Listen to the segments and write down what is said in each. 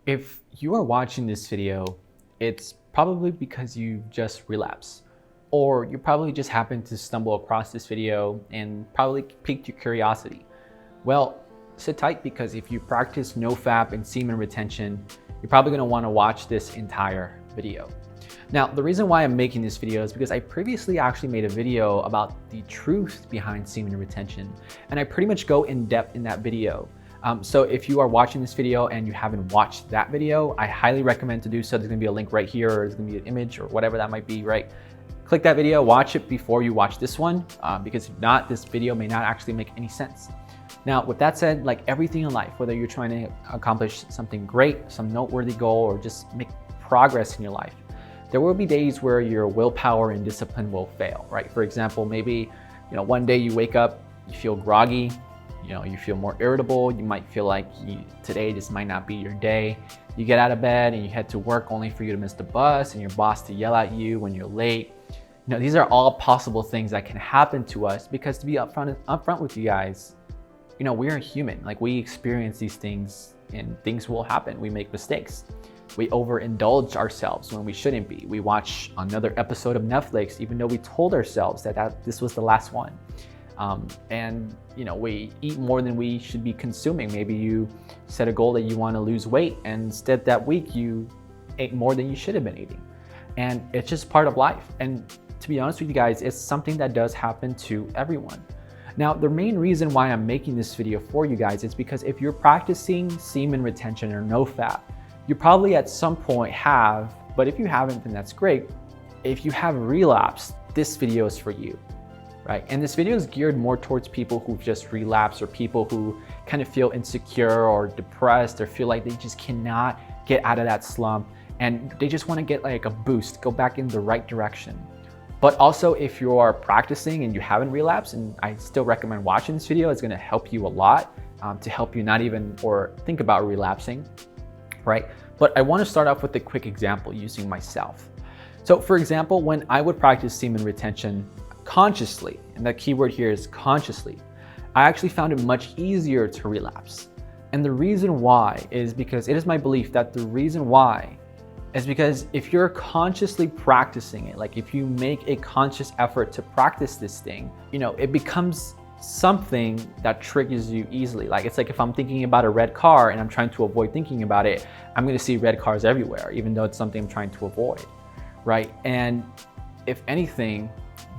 If you are watching this video, it's probably because you just relapsed, or you probably just happened to stumble across this video and probably piqued your curiosity. Well, sit tight, because if you practice nofap and semen retention, you're probably going to want to watch this entire video. Now, the reason why I'm making this video is because I previously actually made a video about the truth behind semen retention, and I pretty much go in depth in that video. So if you are watching this video and you haven't watched that video, I highly recommend to do so. There's gonna be a link right here, or there's gonna be an image or whatever that might be, right? Click that video, watch it before you watch this one, because if not, this video may not actually make any sense. Now, with that said, like everything in life, whether you're trying to accomplish something great, some noteworthy goal, or just make progress in your life, there will be days where your willpower and discipline will fail, right? For example, maybe, one day you wake up, you feel groggy, you feel more irritable. You might feel like today just might not be your day. You get out of bed and you head to work only for you to miss the bus and your boss to yell at you when you're late. These are all possible things that can happen to us, because to be upfront with you guys, we're human. Like, we experience these things and things will happen. We make mistakes. We overindulge ourselves when we shouldn't be. We watch another episode of Netflix even though we told ourselves that this was the last one. And we eat more than we should be consuming. Maybe you set a goal that you want to lose weight, and instead that week you ate more than you should have been eating. And it's just part of life. And to be honest with you guys, it's something that does happen to everyone. Now, the main reason why I'm making this video for you guys is because if you're practicing semen retention or nofap, you probably at some point have, but if you haven't, then that's great. If you have relapsed, this video is for you. Right? And this video is geared more towards people who've just relapsed, or people who kind of feel insecure or depressed, or feel like they just cannot get out of that slump and they just want to get like a boost, go back in the right direction. But also, if you are practicing and you haven't relapsed, and I still recommend watching this video, it's going to help you a lot, to help you not even or think about relapsing, right? But I want to start off with a quick example using myself. So for example, when I would practice semen retention consciously, and the keyword here is consciously, I actually found it much easier to relapse. And the reason why is because it is my belief that the reason why is because if you're consciously practicing it, like if you make a conscious effort to practice this thing, it becomes something that triggers you easily. Like, it's like if I'm thinking about a red car and I'm trying to avoid thinking about it, I'm going to see red cars everywhere, even though it's something I'm trying to avoid, right? And if anything,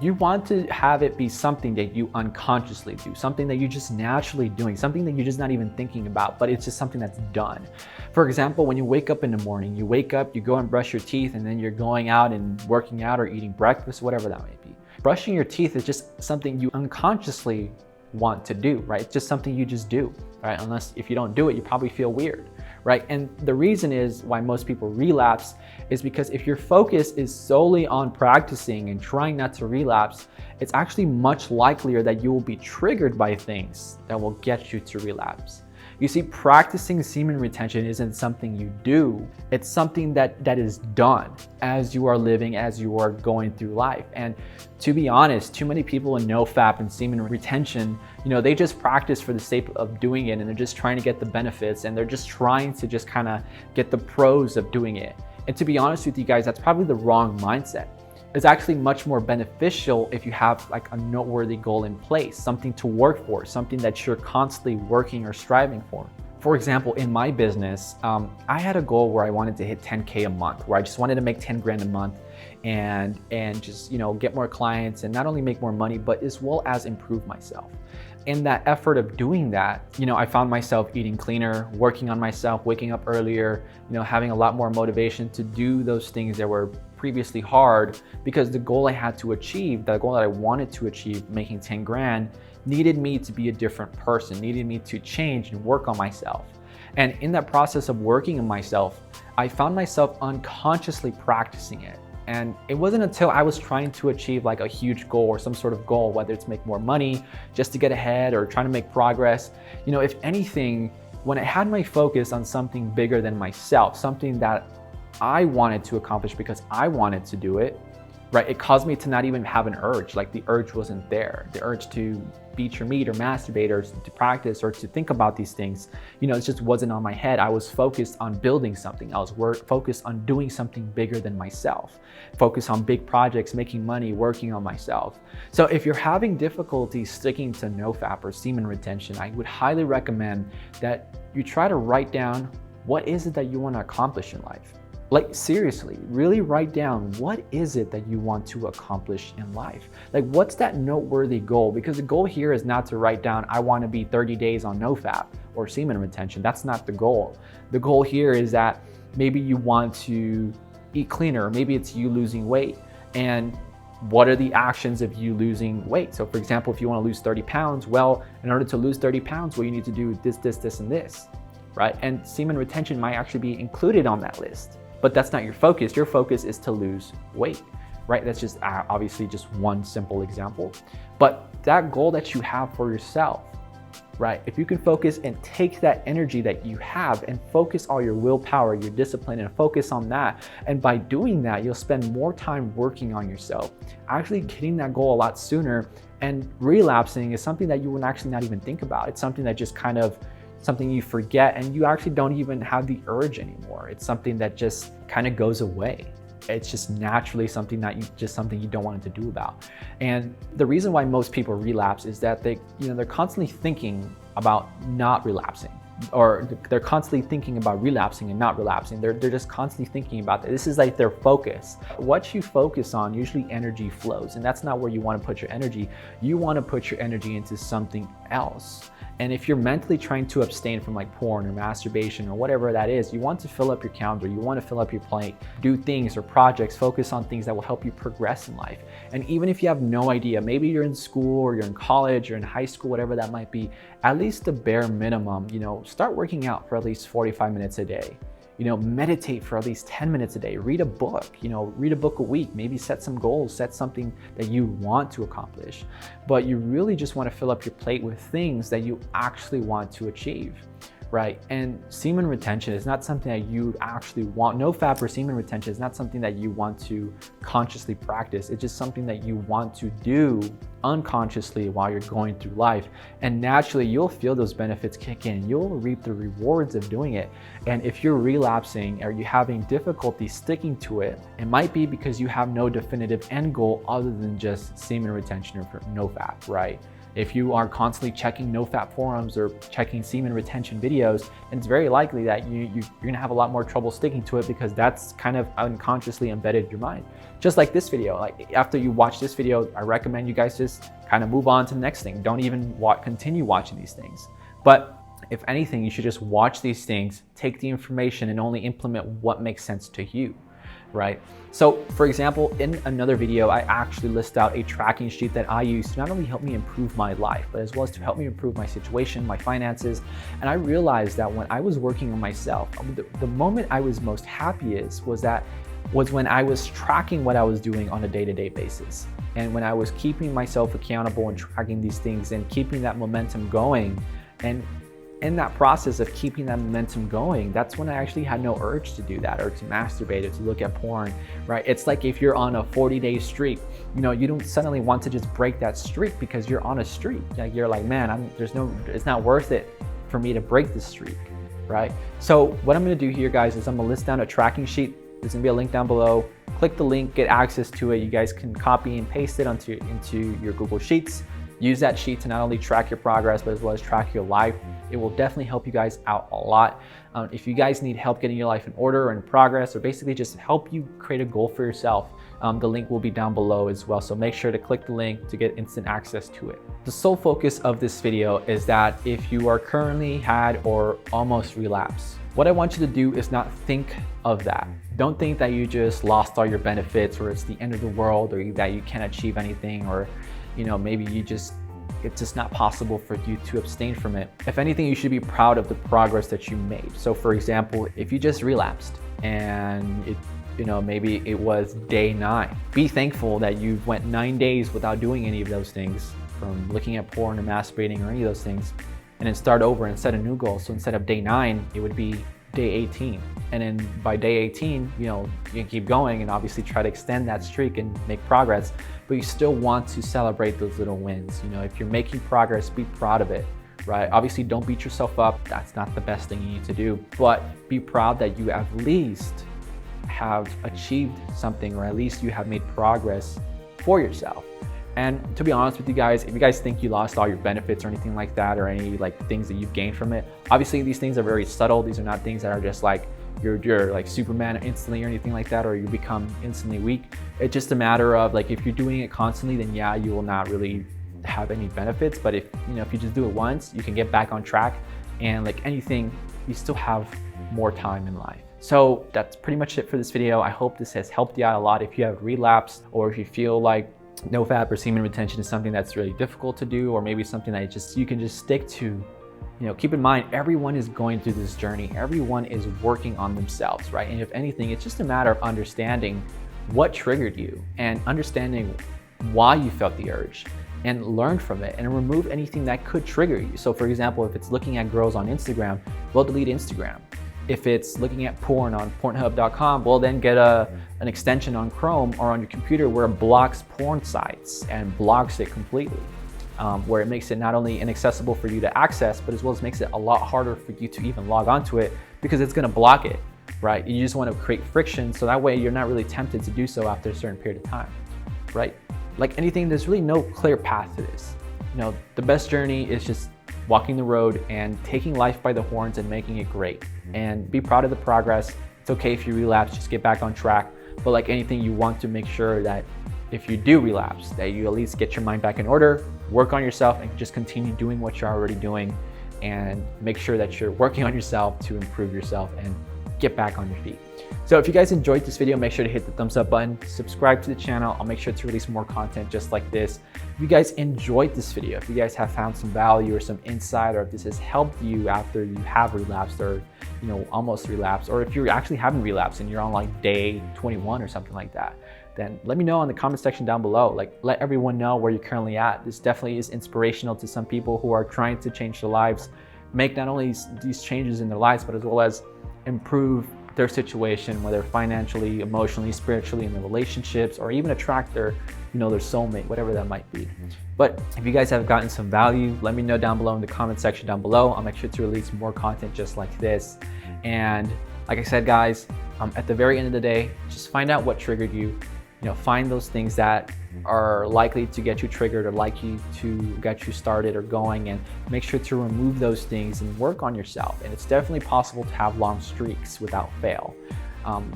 you want to have it be something that you unconsciously do, something that you're just naturally doing, something that you're just not even thinking about, but it's just something that's done. For example, when you wake up in the morning, you wake up, you go and brush your teeth, and then you're going out and working out or eating breakfast, whatever that may be. Brushing your teeth is just something you unconsciously want to do, right? It's just something you just do, right? Unless if you don't do it, you probably feel weird, right? And the reason is why most people relapse is because if your focus is solely on practicing and trying not to relapse, it's actually much likelier that you will be triggered by things that will get you to relapse. You see, practicing semen retention isn't something you do, it's something that is done as you are living, as you are going through life. And to be honest, too many people in nofap and semen retention, they just practice for the sake of doing it, and they're just trying to get the benefits, and they're just trying to just kind of get the pros of doing it. And to be honest with you guys, that's probably the wrong mindset. It's actually much more beneficial if you have like a noteworthy goal in place, something to work for, something that you're constantly working or striving for. For example, in my business, I had a goal where I wanted to hit 10K a month, where I just wanted to make 10 grand a month and just, get more clients and not only make more money, but as well as improve myself. In that effort of doing that, I found myself eating cleaner, working on myself, waking up earlier, having a lot more motivation to do those things that were previously hard, because the goal I had to achieve, the goal that I wanted to achieve, making 10 grand, needed me to be a different person, needed me to change and work on myself. And in that process of working on myself, I found myself unconsciously practicing it. And it wasn't until I was trying to achieve like a huge goal or some sort of goal, whether it's make more money, just to get ahead, or trying to make progress, if anything, when I had my focus on something bigger than myself, something that I wanted to accomplish because I wanted to do it, right? It caused me to not even have an urge. Like the urge wasn't there. The urge to beat your meat or masturbate or to practice or to think about these things, it just wasn't on my head. I was focused on building something. I was focused on doing something bigger than myself, focused on big projects, making money, working on myself. So if you're having difficulty sticking to NoFap or semen retention, I would highly recommend that you try to write down what is it that you want to accomplish in life. Like seriously, really write down what is it that you want to accomplish in life? Like what's that noteworthy goal? Because the goal here is not to write down, I want to be 30 days on NoFap or semen retention. That's not the goal. The goal here is that maybe you want to eat cleaner, maybe it's you losing weight. And what are the actions of you losing weight? So for example, if you want to lose 30 pounds, well, in order to lose 30 pounds, well, you need to do this, this, this, and this, right? And semen retention might actually be included on that list. But that's not your focus. Your focus is to lose weight, right? That's just obviously just one simple example. But that goal that you have for yourself, right? If you can focus and take that energy that you have and focus all your willpower, your discipline, and focus on that. And by doing that, you'll spend more time working on yourself, actually hitting that goal a lot sooner. And relapsing is something that you would actually not even think about. It's something that just kind of something you forget and you actually don't even have the urge anymore. It's something that just kind of goes away. It's just naturally something that you don't want to do about. And the reason why most people relapse is that they're constantly thinking about not relapsing, or they're constantly thinking about relapsing and not relapsing. They're just constantly thinking about that. This is like their focus. What you focus on, usually energy flows, and that's not where you want to put your energy. You want to put your energy into something else. And if you're mentally trying to abstain from like porn or masturbation or whatever that is, you want to fill up your calendar, you want to fill up your plate, do things or projects, focus on things that will help you progress in life. And even if you have no idea, maybe you're in school or you're in college or in high school, whatever that might be, at least the bare minimum, start working out for at least 45 minutes a day. Meditate for at least 10 minutes a day, read a book, read a book a week, maybe set some goals, set something that you want to accomplish. But you really just want to fill up your plate with things that you actually want to achieve, right? And semen retention is not something that you actually want. NoFap or semen retention is not something that you want to consciously practice. It's just something that you want to do unconsciously while you're going through life. And naturally, you'll feel those benefits kick in. You'll reap the rewards of doing it. And if you're relapsing or you're having difficulty sticking to it, it might be because you have no definitive end goal other than just semen retention or NoFap, right? If you are constantly checking NoFap forums or checking semen retention videos, then it's very likely that you're gonna have a lot more trouble sticking to it because that's kind of unconsciously embedded in your mind. Just like this video, like after you watch this video, I recommend you guys just kind of move on to the next thing. Don't even continue watching these things. But if anything, you should just watch these things, take the information and only implement what makes sense to you. Right? So for example, in another video, I actually list out a tracking sheet that I use to not only help me improve my life, but as well as to help me improve my situation, my finances. And I realized that when I was working on myself, the moment I was most happiest was when I was tracking what I was doing on a day-to-day basis. And when I was keeping myself accountable and tracking these things and keeping that momentum going. And in that process of keeping that momentum going, that's when I actually had no urge to do that or to masturbate or to look at porn, right? It's like if you're on a 40-day streak, you don't suddenly want to just break that streak because you're on a streak. Like you're like, man, it's not worth it for me to break this streak, right? So what I'm gonna do here, guys, is I'm gonna list down a tracking sheet. There's gonna be a link down below. Click the link, get access to it. You guys can copy and paste it into your Google Sheets. Use that sheet to not only track your progress, but as well as track your life. It will definitely help you guys out a lot. If you guys need help getting your life in order or in progress, or basically just help you create a goal for yourself, the link will be down below as well. So make sure to click the link to get instant access to it. The sole focus of this video is that if you are currently had or almost relapsed, what I want you to do is not think of that. Don't think that you just lost all your benefits or it's the end of the world or that you can't achieve anything or maybe it's just not possible for you to abstain from it. If anything, you should be proud of the progress that you made. So for example, if you just relapsed and maybe it was day 9, be thankful that you went 9 days without doing any of those things, from looking at porn or masturbating or any of those things, and then start over and set a new goal. So instead of day 9, it would be day 18. And then by day 18, you know, you can keep going and obviously try to extend that streak and make progress, but you still want to celebrate those little wins. You know, if you're making progress, be proud of it, right? Obviously don't beat yourself up. That's not the best thing you need to do, but be proud that you at least have achieved something, or at least you have made progress for yourself. And to be honest with you guys, if you guys think you lost all your benefits or anything like that, or any like things that you've gained from it, obviously these things are very subtle. These are not things that are just like you're like Superman instantly or anything like that, or you become instantly weak. It's just a matter of like, if you're doing it constantly, then yeah, you will not really have any benefits. But if you just do it once, you can get back on track. And like anything, you still have more time in life. So that's pretty much it for this video. I hope this has helped you out a lot. If you have relapsed, or if you feel like NoFap or semen retention is something that's really difficult to do, or maybe something that you can just stick to, keep in mind, everyone is going through this journey. Everyone is working on themselves, right? And if anything, it's just a matter of understanding what triggered you and understanding why you felt the urge, and learn from it and remove anything that could trigger you. So for example, if it's looking at girls on Instagram, well, delete Instagram. If it's looking at porn on Pornhub.com, well, then get an extension on Chrome or on your computer where it blocks porn sites and blocks it completely, where it makes it not only inaccessible for you to access, but as well as makes it a lot harder for you to even log onto it, because it's gonna block it, right? You just wanna create friction, so that way you're not really tempted to do so after a certain period of time, right? Like anything, there's really no clear path to this. The best journey is just walking the road and taking life by the horns and making it great. And be proud of the progress. It's okay if you relapse, just get back on track. But like anything, you want to make sure that if you do relapse, that you at least get your mind back in order, work on yourself, and just continue doing what you're already doing, and make sure that you're working on yourself to improve yourself and get back on your feet. So if you guys enjoyed this video, make sure to hit the thumbs up button, subscribe to the channel. I'll make sure to release more content just like this. If you guys enjoyed this video, if you guys have found some value or some insight, or if this has helped you after you have relapsed, or almost relapsed, or if you're actually having relapsed and you're on like day 21 or something like that, then let me know in the comment section down below. Like, let everyone know where you're currently at. This definitely is inspirational to some people who are trying to change their lives, make not only these changes in their lives, but as well as improve their situation, whether financially, emotionally, spiritually, in their relationships, or even attract their soulmate, whatever that might be. But if you guys have gotten some value, let me know down below in the comment section down below. I'll make sure to release more content just like this. And like I said, guys, at the very end of the day, just find out what triggered you. Find those things that are likely to get you triggered or likely to get you started or going, and make sure to remove those things and work on yourself. And it's definitely possible to have long streaks without fail.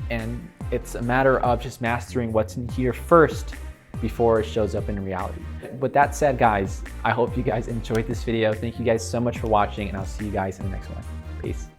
And it's a matter of just mastering what's in here first before it shows up in reality. With that said, guys, I hope you guys enjoyed this video. Thank you guys so much for watching, and I'll see you guys in the next one. Peace.